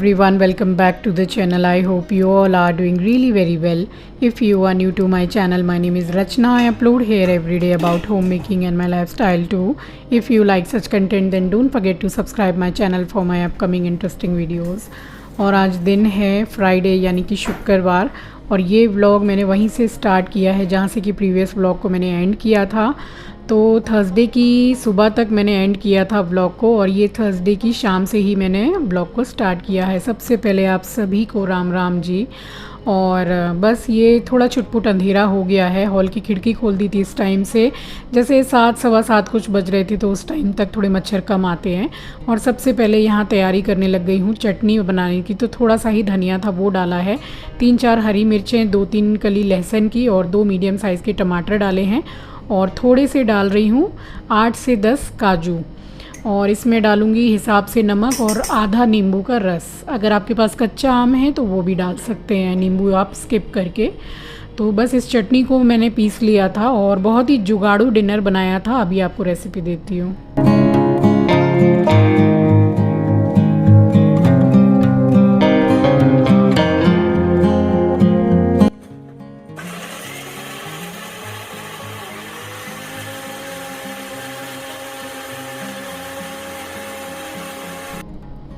everyone, welcome back to the channel. I hope you all are doing really very well. If you are new to my channel, my name is Rachna. I upload here every day about homemaking and my lifestyle too. If you like such content then don't forget to subscribe my channel for my upcoming interesting videos. और आज दिन है Friday यानी कि शुक्रवार, और ये vlog मैंने वहीं से स्टार्ट किया है जहाँ से कि प्रीवियस व्लॉग को मैंने एंड किया था। तो थर्सडे की सुबह तक मैंने एंड किया था व्लॉग को, और ये थर्सडे की शाम से ही मैंने व्लॉग को स्टार्ट किया है। सबसे पहले आप सभी को राम राम जी। और बस ये थोड़ा छुटपुट अंधेरा हो गया है। हॉल की खिड़की खोल दी थी इस टाइम से, जैसे 7 सवा 7 कुछ बज रहे थे, तो उस टाइम तक थोड़े मच्छर कम आते हैं। और सबसे पहले यहाँ तैयारी करने लग गई हूँ चटनी बनाने की। तो थोड़ा सा ही धनिया था वो डाला है, 3-4 हरी मिर्चें, 2-3 कली लहसुन की और 2 मीडियम साइज़ के टमाटर डाले हैं। और थोड़े से डाल रही हूँ 8 से 10 काजू, और इसमें डालूँगी हिसाब से नमक और आधा नींबू का रस। अगर आपके पास कच्चा आम है तो वो भी डाल सकते हैं, नींबू आप स्किप करके। तो बस इस चटनी को मैंने पीस लिया था और बहुत ही जुगाड़ू डिनर बनाया था। अभी आपको रेसिपी देती हूँ।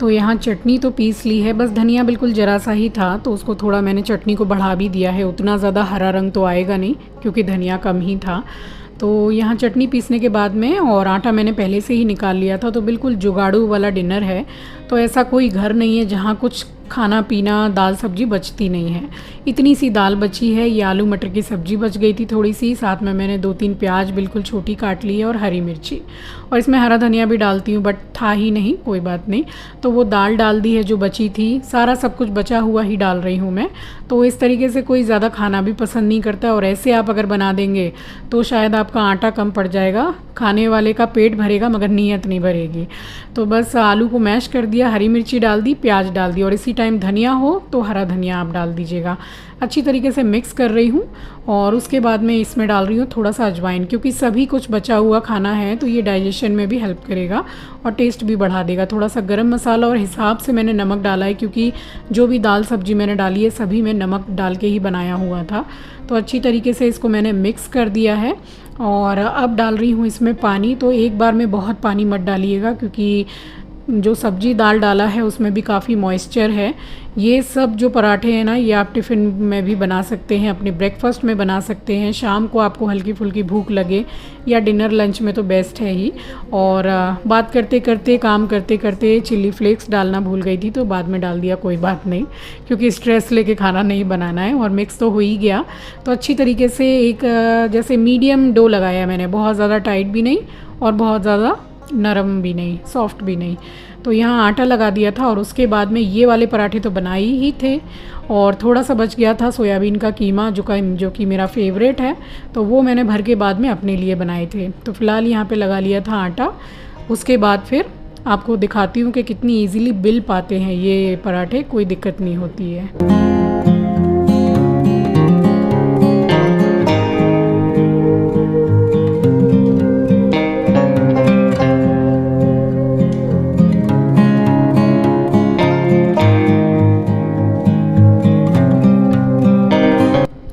तो यहाँ चटनी तो पीस ली है, बस धनिया बिल्कुल ज़रा सा ही था, तो उसको थोड़ा मैंने चटनी को बढ़ा भी दिया है। उतना ज़्यादा हरा रंग तो आएगा नहीं क्योंकि धनिया कम ही था। तो यहाँ चटनी पीसने के बाद में, और आटा मैंने पहले से ही निकाल लिया था। तो बिल्कुल जुगाड़ू वाला डिनर है। तो ऐसा कोई घर नहीं है जहाँ कुछ खाना पीना दाल सब्जी बचती नहीं है। इतनी सी दाल बची है। ये आलू मटर की सब्ज़ी बच गई थी थोड़ी सी, साथ में मैंने 2-3 प्याज बिल्कुल छोटी काट ली है और हरी मिर्ची, और इसमें हरा धनिया भी डालती हूँ बट था ही नहीं, कोई बात नहीं। तो वो दाल डाल दी है जो बची थी, सारा सब कुछ बचा हुआ ही डाल रही हूँ मैं। तो इस तरीके से कोई ज़्यादा खाना भी पसंद नहीं करता, और ऐसे आप अगर बना देंगे तो शायद आपका आटा कम पड़ जाएगा, खाने वाले का पेट भरेगा मगर नीयत नहीं भरेगी। तो बस आलू को मैश कर दिया, हरी मिर्ची डाल दी, प्याज डाल दी, और इसी टाइम धनिया हो तो हरा धनिया आप डाल दीजिएगा। अच्छी तरीके से मिक्स कर रही हूँ, और उसके बाद में इसमें डाल रही हूँ थोड़ा सा अजवाइन, क्योंकि सभी कुछ बचा हुआ खाना है तो ये डाइजेशन में भी हेल्प करेगा और टेस्ट भी बढ़ा देगा। थोड़ा सा गरम मसाला, और हिसाब से मैंने नमक डाला है क्योंकि जो भी दाल सब्जी मैंने डाली है सभी में नमक डाल के ही बनाया हुआ था। तो अच्छी तरीके से इसको मैंने मिक्स कर दिया है, और अब डाल रही हूँ इसमें पानी। तो एक बार में बहुत पानी मत डालिएगा क्योंकि जो सब्जी दाल डाला है उसमें भी काफ़ी मॉइस्चर है। ये सब जो पराठे हैं ना, ये आप टिफ़िन में भी बना सकते हैं, अपने ब्रेकफास्ट में बना सकते हैं, शाम को आपको हल्की फुल्की भूख लगे, या डिनर लंच में तो बेस्ट है ही। और बात करते करते, काम करते करते चिली फ्लेक्स डालना भूल गई थी, तो बाद में डाल दिया, कोई बात नहीं, क्योंकि स्ट्रेस लेके खाना नहीं बनाना है। और मिक्स तो हो ही गया। तो अच्छी तरीके से एक जैसे मीडियम डो लगाया मैंने, बहुत ज़्यादा टाइट भी नहीं और बहुत ज़्यादा नरम भी नहीं, सॉफ्ट भी नहीं। तो यहाँ आटा लगा दिया था, और उसके बाद में ये वाले पराठे तो बनाए ही थे, और थोड़ा सा बच गया था सोयाबीन का कीमा जो कि मेरा फेवरेट है, तो वो मैंने भर के बाद में अपने लिए बनाए थे। तो फ़िलहाल यहाँ पे लगा लिया था आटा। उसके बाद फिर आपको दिखाती हूँ कि कितनी ईजीली बिल पाते हैं ये पराठे, कोई दिक्कत नहीं होती है।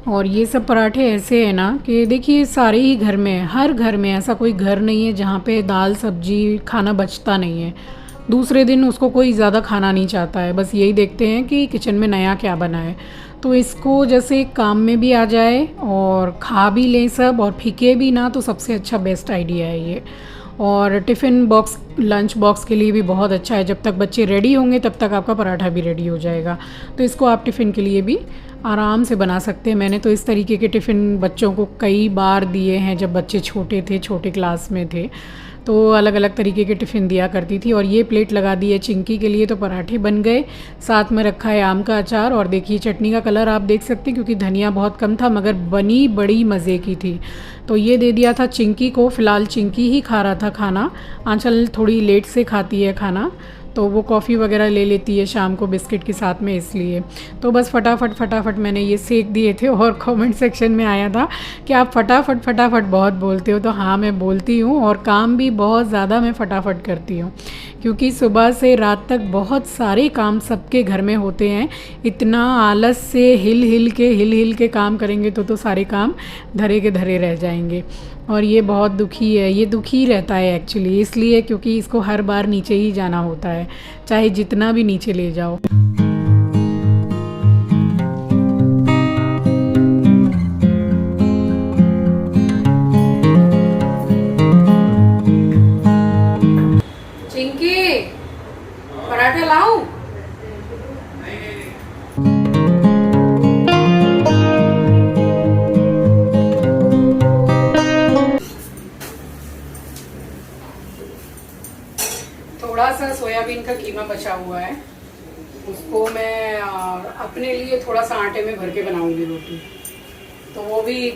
और ये सब पराठे ऐसे हैं ना कि देखिए सारे ही घर में, हर घर में, ऐसा कोई घर नहीं है जहाँ पे दाल सब्जी खाना बचता नहीं है। दूसरे दिन उसको कोई ज़्यादा खाना नहीं चाहता है, बस यही देखते हैं कि किचन में नया क्या बना है। तो इसको जैसे काम में भी आ जाए और खा भी लें सब, और फीके भी ना, तो सबसे अच्छा बेस्ट आइडिया है ये। और टिफ़िन बॉक्स, लंच बॉक्स के लिए भी बहुत अच्छा है। जब तक बच्चे रेडी होंगे तब तक आपका पराठा भी रेडी हो जाएगा। तो इसको आप टिफ़िन के लिए भी आराम से बना सकते हैं। मैंने तो इस तरीके के टिफ़िन बच्चों को कई बार दिए हैं जब बच्चे छोटे थे, छोटे क्लास में थे, तो अलग अलग तरीके के टिफ़िन दिया करती थी। और ये प्लेट लगा दी है चिंकी के लिए, तो पराठे बन गए। साथ में रखा है आम का अचार, और देखिए चटनी का कलर आप देख सकते हैं क्योंकि धनिया बहुत कम था, मगर बनी बड़ी मज़े की थी। तो ये दे दिया था चिंकी को। फ़िलहाल चिंकी ही खा रहा था खाना, आंचल थोड़ी लेट से खाती है खाना, तो वो कॉफ़ी वगैरह ले लेती है शाम को बिस्किट के साथ में, इसलिए तो बस फटाफट मैंने ये सेक दिए थे। और कमेंट सेक्शन में आया था कि आप फटाफट बहुत बोलते हो, तो हाँ मैं बोलती हूँ, और काम भी बहुत ज़्यादा मैं फटाफट करती हूँ, क्योंकि सुबह से रात तक बहुत सारे काम सबके घर में होते हैं। इतना आलस से हिल हिल के काम करेंगे तो सारे काम धरे के धरे रह जाएंगे। और ये बहुत दुखी है, ये दुखी रहता है एक्चुअली, इसलिए क्योंकि इसको हर बार नीचे ही जाना होता है, चाहे जितना भी नीचे ले जाओ। चिंकी, पराठा लाऊं? थोड़ा सा सोयाबीन का कीमा बचा हुआ है, उसको मैं अपने लिए थोड़ा सा आटे में भर के बनाऊंगी रोटी, तो वो भी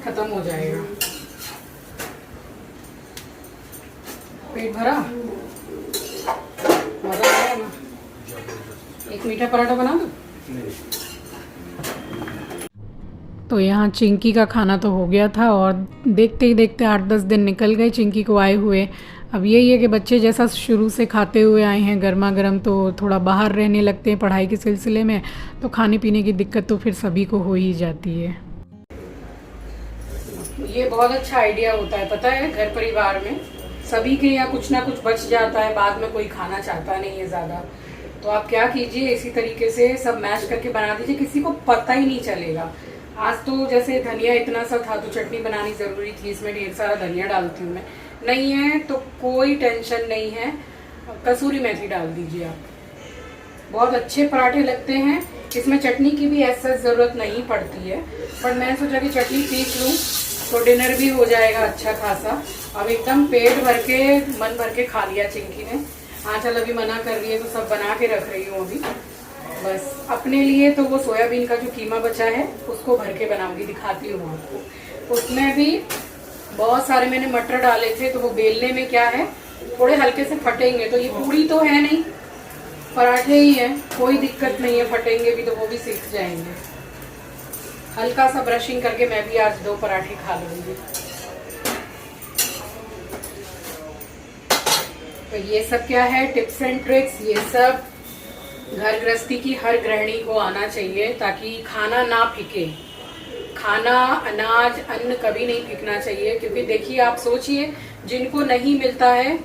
खत्म हो जाएगा। पेट भरा, मजा आया ना? एक मीठा पराठा बना दो। तो यहाँ चिंकी का खाना तो हो गया था, और देखते ही देखते 8-10 दिन निकल गए चिंकी को आए हुए। अब यही है कि बच्चे जैसा शुरू से खाते हुए आए हैं गर्मा गर्म, तो थोड़ा बाहर रहने लगते हैं पढ़ाई के सिलसिले में, तो खाने पीने की दिक्कत तो फिर सभी को हो ही जाती है। ये बहुत अच्छा आइडिया होता है, पता है, घर परिवार में सभी के यहाँ कुछ ना कुछ बच जाता है, बाद में कोई खाना चाहता नहीं है ज़्यादा, तो आप क्या कीजिए, इसी तरीके से सब मैश करके बना दीजिए, किसी को पता ही नहीं चलेगा। आज तो जैसे धनिया इतना सा था तो चटनी बनानी ज़रूरी थी, इसमें ढेर सारा धनिया डालती हूँ मैं, नहीं है तो कोई टेंशन नहीं है, कसूरी मेथी डाल दीजिए आप, बहुत अच्छे पराठे लगते हैं। इसमें चटनी की भी ऐसा ज़रूरत नहीं पड़ती है, पर मैंने सोचा कि चटनी पीस लूँ तो डिनर भी हो जाएगा अच्छा खासा। अब एकदम पेट भर के मन भर के खा लिया चिंकी ने। हाँ चल, अभी मना कर रही है तो सब बना के रख रही हूँ अभी, बस अपने लिए तो वो सोयाबीन का जो कीमा बचा है उसको भर के बनाऊंगी, दिखाती हूँ आपको। उसमें भी बहुत सारे मैंने मटर डाले थे, तो वो बेलने में क्या है, थोड़े हल्के से फटेंगे, तो ये पूरी तो है नहीं, पराठे ही है, कोई दिक्कत नहीं है, फटेंगे भी तो वो भी सीख जाएंगे। हल्का सा ब्रशिंग करके मैं भी आज 2 पराठे खा लूंगी। तो ये सब क्या है, टिप्स एंड ट्रिक्स, ये सब घर गृहस्थी की हर गृहिणी को आना चाहिए, ताकि खाना ना फीके। खाना, अनाज, अन्न कभी नहीं फेंकना चाहिए, क्योंकि देखिए आप सोचिए, जिनको नहीं मिलता है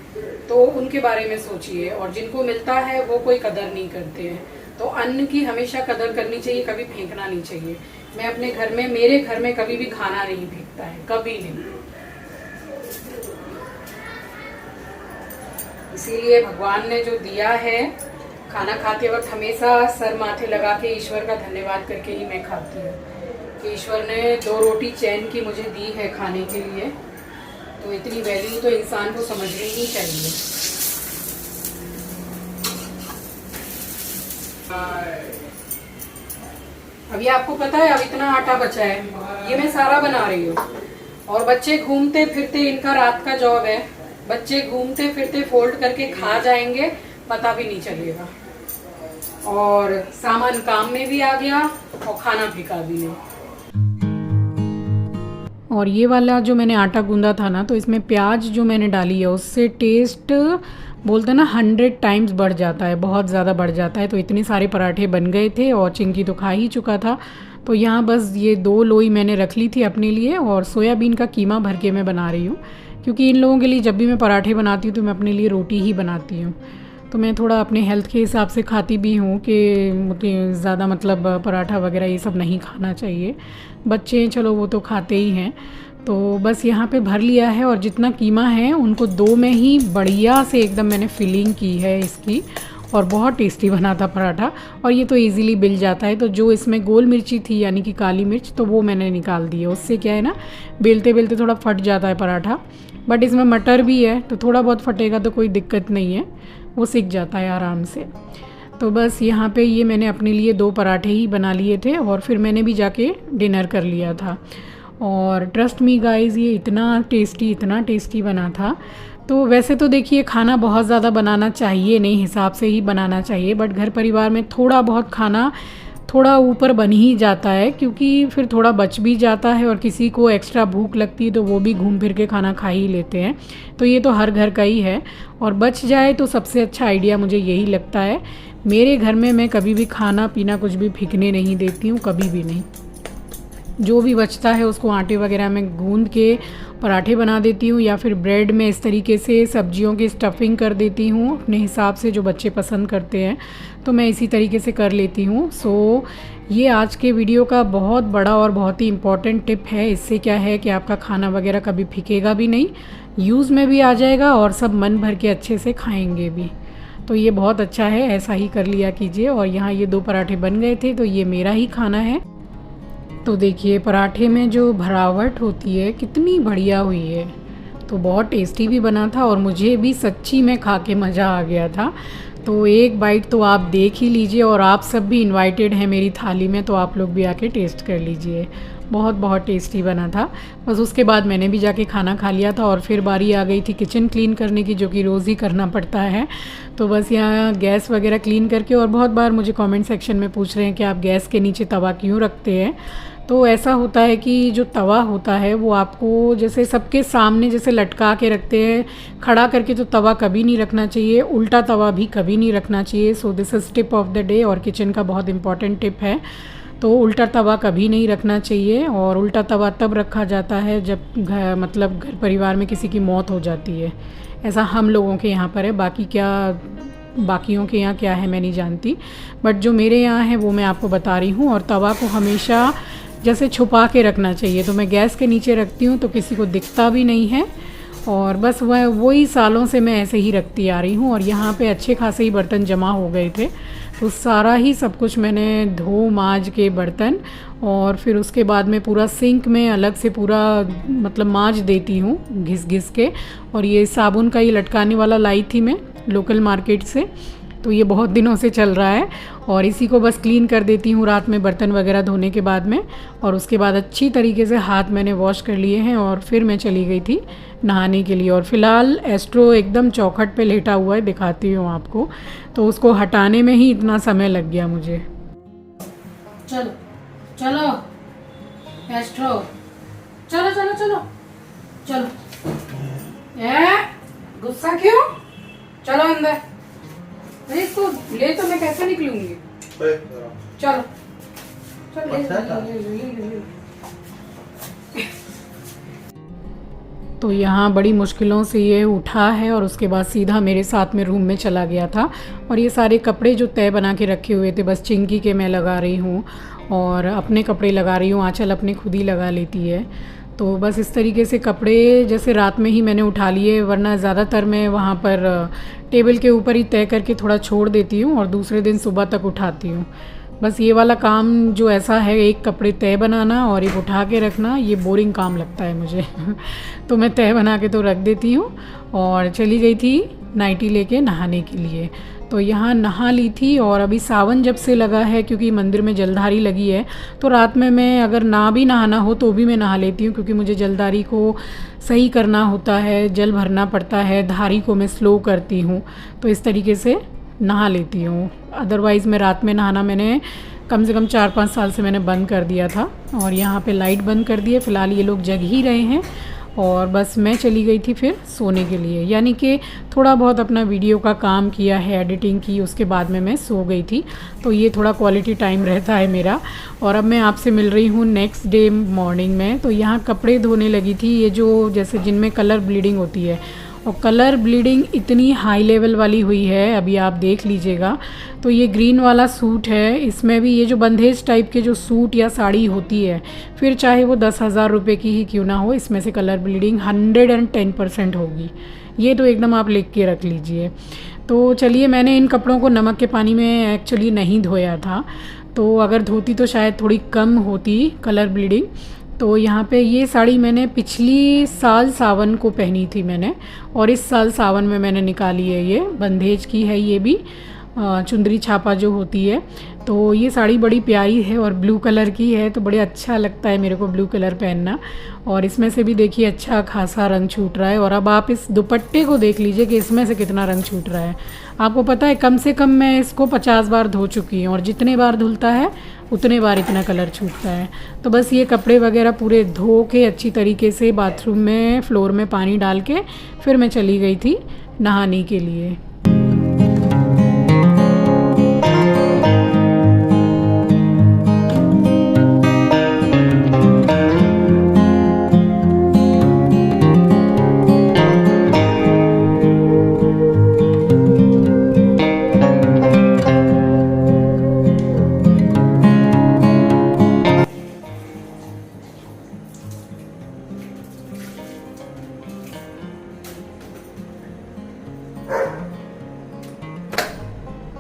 तो उनके बारे में सोचिए, और जिनको मिलता है वो कोई कदर नहीं करते हैं। तो अन्न की हमेशा कदर करनी चाहिए, कभी फेंकना नहीं चाहिए। मैं अपने घर में, मेरे घर में कभी भी खाना नहीं फेंकता है, कभी नहीं। इसीलिए भगवान ने जो दिया है, खाना खाते वक्त हमेशा सर माथे लगा के ईश्वर का धन्यवाद करके ही मैं खाती हूँ, कि ईश्वर ने 2 रोटी चैन की मुझे दी है खाने के लिए, तो इतनी वैल्यू तो इंसान को समझनी ही चाहिए। अभी आपको पता है, अब इतना आटा बचा है, ये मैं सारा बना रही हूँ, और बच्चे घूमते फिरते, इनका रात का जॉब है, बच्चे घूमते फिरते फोल्ड करके खा जाएंगे, पता भी नहीं चलेगा, और सामान काम में भी आ गया और खाना फेंका भी नहीं। और ये वाला जो मैंने आटा गूंदा था ना, तो इसमें प्याज जो मैंने डाली है उससे टेस्ट बोलते हैं ना 100 टाइम्स बढ़ जाता है, बहुत ज़्यादा बढ़ जाता है। तो इतने सारे पराठे बन गए थे, और चिंकी तो खा ही चुका था, तो यहाँ बस ये 2 लोई मैंने रख ली थी अपने लिए, और सोयाबीन का कीमा भर के मैं बना रही हूँ, क्योंकि इन लोगों के लिए जब भी मैं पराठे बनाती हूँ तो मैं अपने लिए रोटी ही बनाती हूँ। तो मैं थोड़ा अपने हेल्थ के हिसाब से खाती भी हूँ कि मुझे ज़्यादा मतलब पराठा वगैरह ये सब नहीं खाना चाहिए। बच्चे चलो वो तो खाते ही हैं, तो बस यहाँ पे भर लिया है, और जितना कीमा है उनको 2 में ही बढ़िया से एकदम मैंने फिलिंग की है इसकी, और बहुत टेस्टी बना था पराठा। और ये तो इजीली बिल जाता है, तो जो इसमें गोल मिर्ची थी यानी कि काली मिर्च, तो वो मैंने निकाल दी है, उससे क्या है ना, बेलते बेलते थोड़ा फट जाता है पराठा, बट इसमें मटर भी है तो थोड़ा बहुत फटेगा तो कोई दिक्कत नहीं है, वो सीख जाता है आराम से। तो बस यहाँ पे ये मैंने अपने लिए 2 पराठे ही बना लिए थे, और फिर मैंने भी जाके डिनर कर लिया था। और ट्रस्ट मी गाइज़, ये इतना टेस्टी बना था, तो वैसे तो देखिए खाना बहुत ज़्यादा बनाना चाहिए नहीं, हिसाब से ही बनाना चाहिए, बट घर परिवार में थोड़ा बहुत खाना थोड़ा ऊपर बन ही जाता है, क्योंकि फिर थोड़ा बच भी जाता है और किसी को एक्स्ट्रा भूख लगती है तो वो भी घूम फिर के खाना खा ही लेते हैं। तो ये तो हर घर का ही है, और बच जाए तो सबसे अच्छा आइडिया मुझे यही लगता है। मेरे घर में मैं कभी भी खाना पीना कुछ भी फेंकने नहीं देती हूँ, कभी भी नहीं। जो भी बचता है उसको आटे वगैरह में गूंद के पराठे बना देती हूँ, या फिर ब्रेड में इस तरीके से सब्जियों की स्टफिंग कर देती हूँ अपने हिसाब से, जो बच्चे पसंद करते हैं तो मैं इसी तरीके से कर लेती हूँ। सो ये आज के वीडियो का बहुत बड़ा और बहुत ही इम्पॉर्टेंट टिप है। इससे क्या है कि आपका खाना वगैरह कभी फीकेगा भी नहीं, यूज़ में भी आ जाएगा और सब मन भर के अच्छे से खाएंगे भी। तो ये बहुत अच्छा है, ऐसा ही कर लिया कीजिए। और यहाँ ये 2 पराठे बन गए थे, तो ये मेरा ही खाना है। तो देखिए पराठे में जो भरावट होती है कितनी बढ़िया हुई है, तो बहुत टेस्टी भी बना था और मुझे भी सच्ची में खा के मज़ा आ गया था। तो एक बाइट तो आप देख ही लीजिए, और आप सब भी इनवाइटेड हैं मेरी थाली में, तो आप लोग भी आके टेस्ट कर लीजिए। बहुत बहुत टेस्टी बना था। बस उसके बाद मैंने भी जाके खाना खा लिया था और फिर बारी आ गई थी किचन क्लीन करने की, जो कि रोज़ ही करना पड़ता है। तो बस यहाँ गैस वगैरह क्लीन करके, और बहुत बार मुझे कमेंट सेक्शन में पूछ रहे हैं कि आप गैस के नीचे तवा क्यों रखते हैं। तो ऐसा होता है कि जो तवा होता है वो आपको जैसे सबके सामने जैसे लटका के रखते हैं, खड़ा करके तो तवा कभी नहीं रखना चाहिए, उल्टा तवा भी कभी नहीं रखना चाहिए। So this is tip of the day, और किचन का बहुत इंपॉर्टेंट टिप है। तो उल्टा तवा कभी नहीं रखना चाहिए, और उल्टा तवा तब रखा जाता है जब मतलब घर परिवार में किसी की मौत हो जाती है। ऐसा हम लोगों के यहाँ पर है, बाकी क्या बाकियों के यहाँ क्या है मैं नहीं जानती, बट जो मेरे यहाँ है वो मैं आपको बता रही हूँ। और तवा को हमेशा जैसे छुपा के रखना चाहिए, तो मैं गैस के नीचे रखती हूँ तो किसी को दिखता भी नहीं है, और बस वही सालों से मैं ऐसे ही रखती आ रही हूँ। और यहाँ पे अच्छे खासे ही बर्तन जमा हो गए थे, तो सारा ही सब कुछ मैंने धो माज के बर्तन, और फिर उसके बाद में पूरा सिंक में अलग से पूरा मतलब माज देती हूँ घिस घिस के। और ये साबुन का ये लटकाने वाला लाई थी मैं लोकल मार्केट से, तो ये बहुत दिनों से चल रहा है, और इसी को बस क्लीन कर देती हूँ रात में बर्तन वगैरह धोने के बाद में। और उसके बाद अच्छी तरीके से हाथ मैंने वॉश कर लिए हैं, और फिर मैं चली गई थी नहाने के लिए। और फ़िलहाल एस्ट्रो एकदम चौखट पे लेटा हुआ है, दिखाती हूँ आपको। तो उसको हटाने में ही इतना समय लग गया मुझे। चलो चलो एस्ट्रो, चलो चलो चलो चलो, गुस्सा क्यों? चलो अंदर। अरे इसको ले तो मैं कैसे निकलूंगी? चलो चलो ले। तो यहाँ बड़ी मुश्किलों से ये उठा है, और उसके बाद सीधा मेरे साथ में रूम में चला गया था। और ये सारे कपड़े जो तय बना के रखे हुए थे, बस चिंकी के मैं लगा रही हूँ, और अपने कपड़े लगा रही हूँ। आंचल अपने खुद ही लगा लेती है। तो बस इस तरीके से कपड़े जैसे रात में ही मैंने उठा लिए, वरना ज़्यादातर मैं वहाँ पर टेबल के ऊपर ही तय करके थोड़ा छोड़ देती हूँ, और दूसरे दिन सुबह तक उठाती हूँ। बस ये वाला काम जो ऐसा है, एक कपड़े तय बनाना और एक उठा के रखना, ये बोरिंग काम लगता है मुझे। तो मैं तय बना के तो रख देती हूँ, और चली गई थी नाइटी लेके नहाने के लिए। तो यहाँ नहा ली थी, और अभी सावन जब से लगा है, क्योंकि मंदिर में जलधारी लगी है, तो रात में मैं अगर ना भी नहाना हो तो भी मैं नहा लेती हूँ, क्योंकि मुझे जलधारी को सही करना होता है, जल भरना पड़ता है, धारी को मैं स्लो करती हूँ, तो इस तरीके से नहा लेती हूँ। अदरवाइज़ मैं रात में नहाना मैंने कम से कम 4-5 साल से मैंने बंद कर दिया था। और यहाँ पे लाइट बंद कर दी है, फ़िलहाल ये लोग जग ही रहे हैं, और बस मैं चली गई थी फिर सोने के लिए। यानी कि थोड़ा बहुत अपना वीडियो का काम किया है, एडिटिंग की, उसके बाद में मैं सो गई थी। तो ये थोड़ा क्वालिटी टाइम रहता है मेरा। और अब मैं आपसे मिल रही हूँ नेक्स्ट डे मॉर्निंग में। तो यहाँ कपड़े धोने लगी थी, ये जो जैसे जिनमें कलर ब्लीडिंग होती है, और कलर ब्लीडिंग इतनी हाई लेवल वाली हुई है, अभी आप देख लीजिएगा। तो ये ग्रीन वाला सूट है, इसमें भी ये जो बंधेज टाइप के जो सूट या साड़ी होती है, फिर चाहे वो 10,000 रुपये की ही क्यों ना हो, इसमें से कलर ब्लीडिंग 110% होगी। ये तो एकदम आप लिख के रख लीजिए। तो चलिए, मैंने इन कपड़ों को नमक के पानी में एक्चुअली नहीं धोया था, तो अगर धोती तो शायद थोड़ी कम होती कलर ब्लीडिंग। तो यहाँ पे ये साड़ी मैंने पिछली साल सावन को पहनी थी मैंने, और इस साल सावन में मैंने निकाली है। ये बंधेज की है ये भी, चुंदरी छापा जो होती है। तो ये साड़ी बड़ी प्यारी है और ब्लू कलर की है, तो बड़े अच्छा लगता है मेरे को ब्लू कलर पहनना। और इसमें से भी देखिए अच्छा खासा रंग छूट रहा है। और अब आप इस दुपट्टे को देख लीजिए कि इसमें से कितना रंग छूट रहा है। आपको पता है कम से कम मैं इसको 50 बार धो चुकी हूँ, और जितने बार धुलता है उतने बार इतना कलर छूटता है। तो बस ये कपड़े वगैरह पूरे धो के अच्छी तरीके से बाथरूम में फ्लोर में पानी डाल के फिर मैं चली गई थी नहाने के लिए।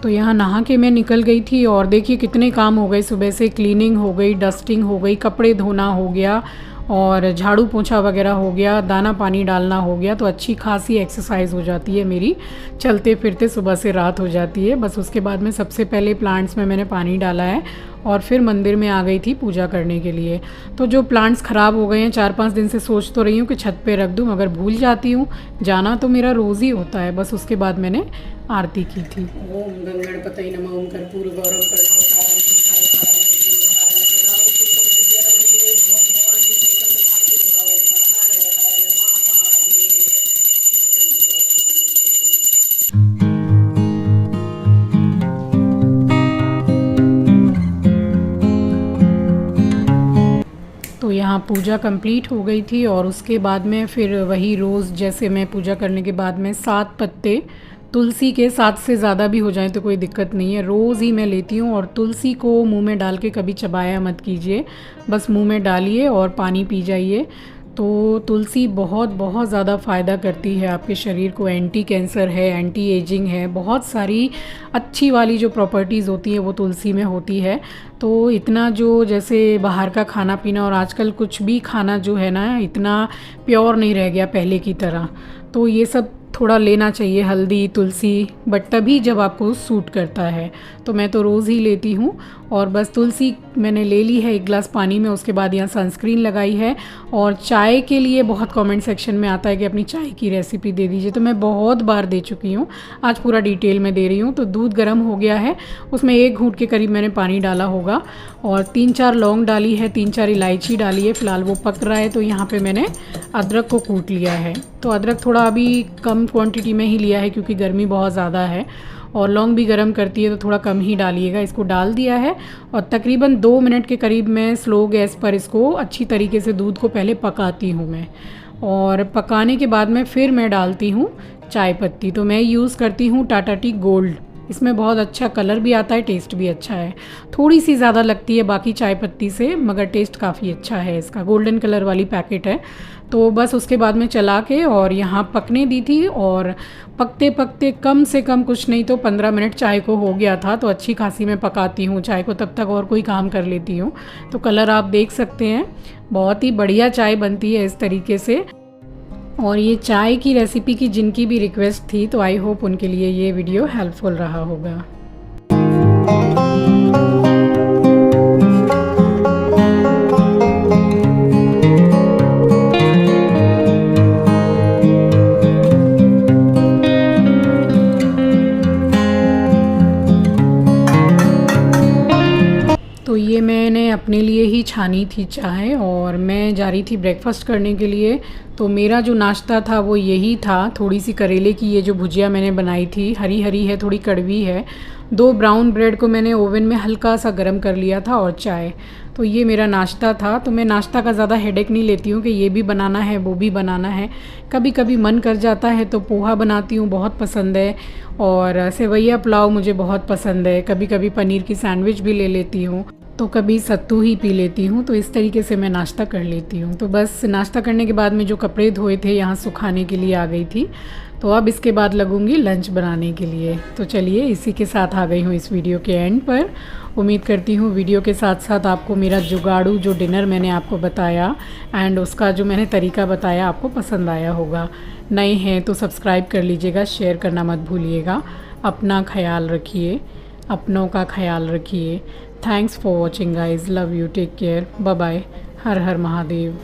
तो यहाँ नहा के मैं निकल गई थी और देखिए कितने काम हो गए सुबह से। क्लीनिंग हो गई, डस्टिंग हो गई, कपड़े धोना हो गया और झाड़ू पोछा वगैरह हो गया, दाना पानी डालना हो गया। तो अच्छी खासी एक्सरसाइज हो जाती है मेरी, चलते फिरते सुबह से रात हो जाती है। बस उसके बाद में सबसे पहले प्लांट्स में मैंने पानी डाला है और फिर मंदिर में आ गई थी पूजा करने के लिए। तो जो प्लांट्स ख़राब हो गए हैं 4-5 दिन से सोच तो रही हूँ कि छत पे रख दूँ, मगर भूल जाती हूँ। जाना तो मेरा रोज़ ही होता है। बस उसके बाद मैंने आरती की थी। ओम गंगणपतये नमः। ओम कर्पूर गौरम करुणावतारम संसारसारम भुजगेन्द्रहारम सदा वसंतम विद्यारंभे भवन भवानी शंकर महादेव हर महादेव। तो यहाँ पूजा कंप्लीट हो गई थी और उसके बाद में फिर वही रोज़ जैसे मैं पूजा करने के बाद में 7 पत्ते तुलसी के, 7 से ज़्यादा भी हो जाए तो कोई दिक्कत नहीं है, रोज़ ही मैं लेती हूँ। और तुलसी को मुंह में डाल के कभी चबाया मत कीजिए, बस मुंह में डालिए और पानी पी जाइए। तो तुलसी बहुत बहुत ज़्यादा फ़ायदा करती है आपके शरीर को। एंटी कैंसर है, एंटी एजिंग है, बहुत सारी अच्छी वाली जो प्रॉपर्टीज़ होती है वो तुलसी में होती है। तो इतना जो जैसे बाहर का खाना पीना और आजकल कुछ भी खाना जो है ना इतना प्योर नहीं रह गया पहले की तरह। तो ये सब थोड़ा लेना चाहिए, हल्दी, तुलसी, बट तभी जब आपको सूट करता है। तो मैं तो रोज़ ही लेती हूँ। और बस तुलसी मैंने ले ली है 1 गिलास पानी में। उसके बाद यहाँ सनस्क्रीन लगाई है। और चाय के लिए बहुत कमेंट सेक्शन में आता है कि अपनी चाय की रेसिपी दे दीजिए, तो मैं बहुत बार दे चुकी हूँ, आज पूरा डिटेल में दे रही हूँ। तो दूध गर्म हो गया है, उसमें 1 घूंट के करीब मैंने पानी डाला होगा और 3-4 लौंग डाली है, 3-4 इलायची डाली है। फ़िलहाल वो पक रहा है। तो यहाँ पे मैंने अदरक को कूट लिया है। तो अदरक थोड़ा अभी कम क्वांटिटी में ही लिया है क्योंकि गर्मी बहुत ज़्यादा है और लौंग भी गर्म करती है, तो थोड़ा कम ही डालिएगा। इसको डाल दिया है और तकरीबन 2 मिनट के करीब मैं स्लो गैस पर इसको अच्छी तरीके से दूध को पहले पकाती हूँ मैं। और पकाने के बाद में फिर मैं डालती हूँ चाय पत्ती। तो मैं यूज़ करती हूँ टाटा टी गोल्ड। इसमें बहुत अच्छा कलर भी आता है, टेस्ट भी अच्छा है। थोड़ी सी ज़्यादा लगती है बाकी चाय पत्ती से, मगर टेस्ट काफ़ी अच्छा है इसका। गोल्डन कलर वाली पैकेट है। तो बस उसके बाद में चला के और यहाँ पकने दी थी। और पकते पकते कम से कम कुछ नहीं तो 15 मिनट चाय को हो गया था। तो अच्छी खासी मैं पकाती हूँ चाय को, तब तक और कोई काम कर लेती हूँ। तो कलर आप देख सकते हैं, बहुत ही बढ़िया चाय बनती है इस तरीके से। और ये चाय की रेसिपी की जिनकी भी रिक्वेस्ट थी, तो आई होप उनके लिए ये वीडियो हेल्पफुल रहा होगा। तो ये मैंने अपने लिए ही छानी थी चाय और मैं जा रही थी ब्रेकफास्ट करने के लिए। तो मेरा जो नाश्ता था वो यही था, थोड़ी सी करेले की ये जो भुजिया मैंने बनाई थी, हरी हरी है, थोड़ी कड़वी है। 2 ब्राउन ब्रेड को मैंने ओवन में हल्का सा गर्म कर लिया था और चाय। तो ये मेरा नाश्ता था। तो मैं नाश्ता का ज़्यादा हेडेक नहीं लेती हूँ कि ये भी बनाना है वो भी बनाना है। कभी कभी मन कर जाता है तो पोहा बनाती हूँ, बहुत पसंद है। और सेवैया पुलाव मुझे बहुत पसंद है। कभी कभी पनीर की सैंडविच भी ले लेती हूँ, तो कभी सत्तू ही पी लेती हूँ। तो इस तरीके से मैं नाश्ता कर लेती हूँ। तो बस नाश्ता करने के बाद में जो कपड़े धोए थे यहाँ सुखाने के लिए आ गई थी। तो अब इसके बाद लगूंगी लंच बनाने के लिए। तो चलिए इसी के साथ आ गई हूँ इस वीडियो के एंड पर। उम्मीद करती हूँ वीडियो के साथ साथ आपको मेरा जुगाड़ू जो डिनर मैंने आपको बताया एंड उसका जो मैंने तरीका बताया आपको पसंद आया होगा। नए हैं तो सब्सक्राइब कर लीजिएगा, शेयर करना मत भूलिएगा। अपना ख्याल रखिए, अपनों का ख्याल रखिए। Thanks for watching guys, love you, take care, bye bye, Har Har Mahadev.